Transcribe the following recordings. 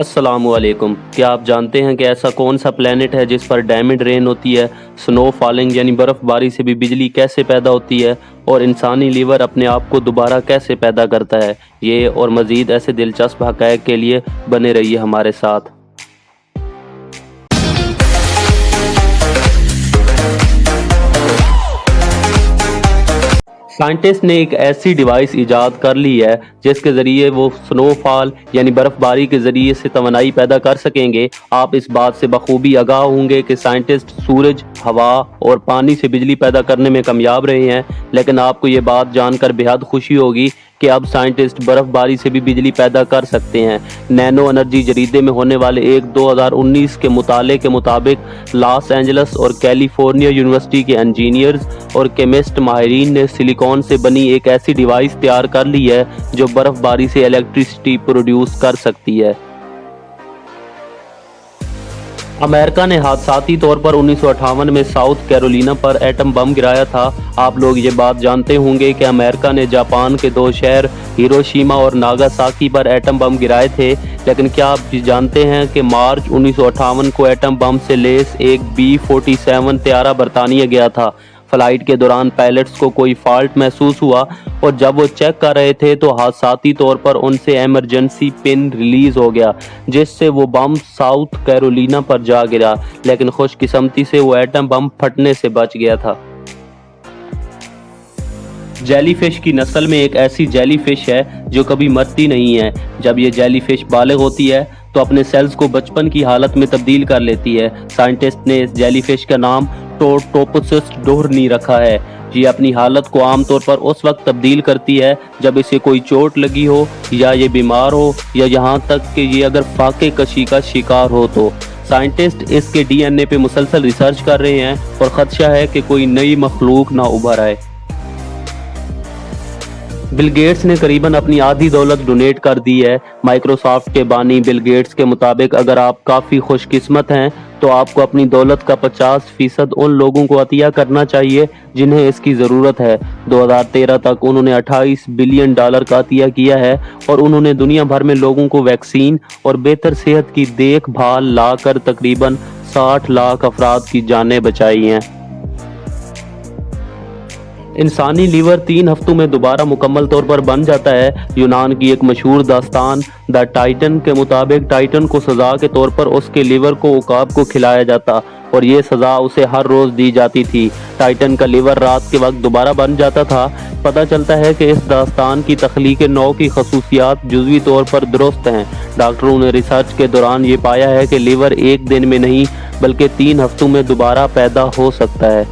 अस्सलाम वालेकुम। क्या आप जानते हैं कि ऐसा कौन सा प्लेनेट है जिस पर डायमंड रेन होती है, स्नो फॉलिंग यानी बर्फ़बारी से भी बिजली कैसे पैदा होती है और इंसानी लीवर अपने आप को दोबारा कैसे पैदा करता है? ये और मज़ीद ऐसे दिलचस्प हक़ाइक़ के लिए बने रहिए हमारे साथ। साइंटिस्ट ने एक ऐसी डिवाइस इजाद कर ली है जिसके ज़रिए वो स्नोफॉल यानी बर्फ़बारी के ज़रिए से तवानाई पैदा कर सकेंगे। आप इस बात से बखूबी आगाह होंगे कि साइंटिस्ट सूरज, हवा और पानी से बिजली पैदा करने में कामयाब रहे हैं, लेकिन आपको ये बात जानकर बेहद खुशी होगी कि अब साइंटिस्ट बर्फ़बारी से भी बिजली पैदा कर सकते हैं। नैनो एनर्जी जरीदे में होने वाले एक 2019 के मुताले के मुताबिक लॉस एंजल्स और कैलिफोर्निया यूनिवर्सिटी के इंजीनियर्स और केमिस्ट माहिरीन ने सिलिकॉन से बनी एक ऐसी डिवाइस तैयार कर ली है जो बर्फ़बारी से इलेक्ट्रिसिटी प्रोड्यूस कर सकती है। अमेरिका ने हादसाती तौर पर 1958 में साउथ कैरोलिना पर एटम बम गिराया था। आप लोग ये बात जानते होंगे कि अमेरिका ने जापान के दो शहर हिरोशिमा और नागासाकी पर एटम बम गिराए थे, लेकिन क्या आप जानते हैं कि मार्च 1958 को एटम बम से लैस एक B-47 तैयारा बरतानिया गया था। फ्लाइट के दौरान पायलट्स को कोई फॉल्ट महसूस हुआ और जब वो चेक कर रहे थे तो हादसाती तौर पर उनसे इमरजेंसी पिन रिलीज हो गया, जिससे वो बम साउथ कैरोलिना पर जा गिरा, लेकिन खुशकिस्मती से वो एटम बम फटने से बच गया था। जेलीफिश की नस्ल में एक ऐसी जेलीफिश है जो कभी मरती नहीं है। जब ये जेलीफिश बालिग होती है तो अपने सेल्स को बचपन की हालत में तब्दील कर लेती है। साइंटिस्ट ने इस जेलीफिश का नाम टोटोपसिस डोरनी रखा है। ये अपनी हालत को आमतौर पर उस वक्त तब्दील करती है जब इसे कोई चोट लगी हो या ये बीमार हो या यहाँ तक कि ये अगर फाके कशी का शिकार हो तो। साइंटिस्ट इसके DNA पे मुसलसल रिसर्च कर रहे हैं और खदशा है कि कोई नई मखलूक ना उभर आए। बिल गेट्स ने करीबन अपनी आधी दौलत डोनेट कर दी है। माइक्रोसॉफ्ट के बानी बिल गेट्स के मुताबिक अगर आप काफ़ी खुशकिस्मत हैं तो आपको अपनी दौलत का 50% उन लोगों को अतिया करना चाहिए जिन्हें इसकी ज़रूरत है। 2013 तक उन्होंने $28 बिलियन का अतिया किया है और उन्होंने दुनिया भर में लोगों को वैक्सीन और बेहतर सेहत की देखभाल लाकर तकरीबन 60 लाख अफराद की जानें बचाई हैं। इंसानी लीवर 3 हफ्तों में दोबारा मुकम्मल तौर पर बन जाता है। यूनान की एक मशहूर दास्तान द टाइटन के मुताबिक टाइटन को सज़ा के तौर पर उसके लीवर को उकाब को खिलाया जाता और ये सज़ा उसे हर रोज़ दी जाती थी। टाइटन का लीवर रात के वक्त दोबारा बन जाता था। पता चलता है कि इस दास्तान की तख्लीक नौ की खसूसियात जुज़वी तौर पर दुरुस्त हैं। डॉक्टरों ने रिसर्च के दौरान ये पाया है कि लीवर एक दिन में नहीं बल्कि 3 हफ्तों में दोबारा पैदा हो सकता है।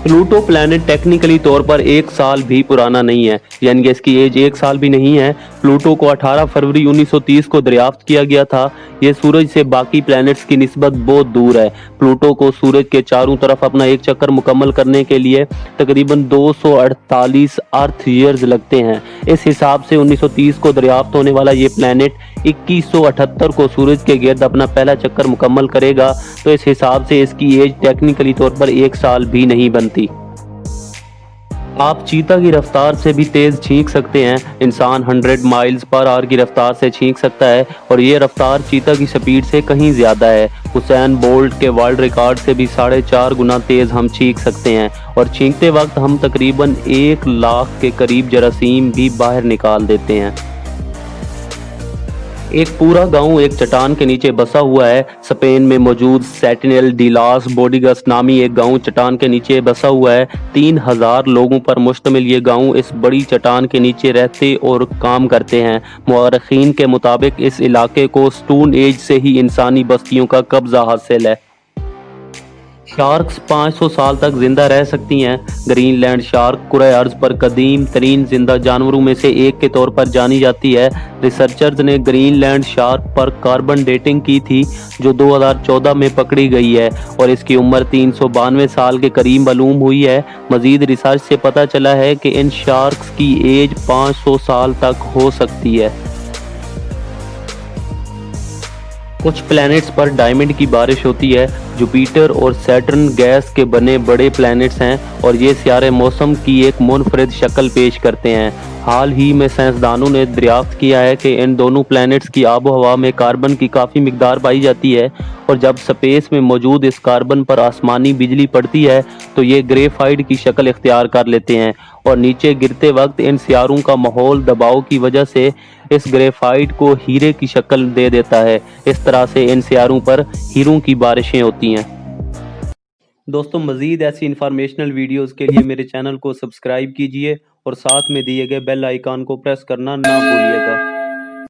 प्लूटो प्लैनेट टेक्निकली तौर पर 1 साल भी पुराना नहीं है, यानी कि इसकी एज 1 साल भी नहीं है। प्लूटो को 18 फरवरी 1930 को दरियाफ्त किया गया था। ये सूरज से बाकी प्लैनेट्स की निस्बत बहुत दूर है। प्लूटो को सूरज के चारों तरफ अपना एक चक्कर मुकम्मल करने के लिए तकरीबन 248 अर्थ ईयर्स लगते हैं। इस हिसाब से 1930 को दरियाफ्त होने वाला ये प्लैनेट 2178 को सूरज के गिर्द अपना पहला चक्कर मुकम्मल करेगा, तो इस हिसाब से इसकी एज टेक्निकली तौर पर 1 साल भी नहीं बनती। आप चीता की रफ्तार से भी तेज छींक सकते हैं। इंसान 100 माइल्स पर आवर की रफ्तार से छींक सकता है और ये रफ्तार चीता की स्पीड से कहीं ज्यादा है। हुसैन बोल्ट के वर्ल्ड रिकॉर्ड से भी 4.5 गुना तेज हम छींक सकते हैं और छींकते वक्त हम तकरीबन 1 लाख के करीब जरासीम भी बाहर निकाल देते हैं। एक पूरा गांव एक चट्टान के नीचे बसा हुआ है। स्पेन में मौजूद सेंटिनल डी लास बोडिगस नामी एक गांव चट्टान के नीचे बसा हुआ है। 3000 लोगों पर मुश्तमिल ये गांव इस बड़ी चट्टान के नीचे रहते और काम करते हैं। मुअर्रिखीन के मुताबिक इस इलाके को स्टोन एज से ही इंसानी बस्तियों का कब्जा हासिल है। शार्क्स 500 साल तक जिंदा रह सकती हैं। ग्रीनलैंड शार्क कुरे अर्ज पर कदीम तरीन जिंदा जानवरों में से एक के तौर पर जानी जाती है। रिसर्चर्स ने ग्रीनलैंड शार्क पर कार्बन डेटिंग की थी जो 2014 में पकड़ी गई है और इसकी उम्र 392 साल के करीब मालूम हुई है। मजीद रिसर्च से पता चला है कि इन शार्क्स की एज 500 साल तक हो सकती है। कुछ प्लैनेट्स पर डायमंड की बारिश होती है। जुपिटर और सैटर्न गैस के बने बड़े प्लैनेट्स हैं और ये सियारे मौसम की एक मुनफरिद शक्ल पेश करते हैं। حال ہی میں سائنسدانوں نے دریافت کیا ہے کہ ان دونوں پلینٹس کی آب و ہوا میں کاربن کی کافی مقدار پائی جاتی ہے، اور جب سپیس میں موجود اس کاربن پر آسمانی بجلی پڑتی ہے تو یہ گریفائٹ کی شکل اختیار کر لیتے ہیں، اور نیچے گرتے وقت ان سیاروں کا ماحول دباؤ کی وجہ سے اس گریفائٹ کو ہیرے کی شکل دے دیتا ہے۔ اس طرح سے ان سیاروں پر ہیروں کی بارشیں ہوتی ہیں۔ دوستوں، مزید ایسی انفارمیشنل ویڈیوز کے لیے میرے چینل کو سبسکرائب کیجئے اور ساتھ میں دیے گئے بیل آئیکن کو پریس کرنا نہ بھولیے گا۔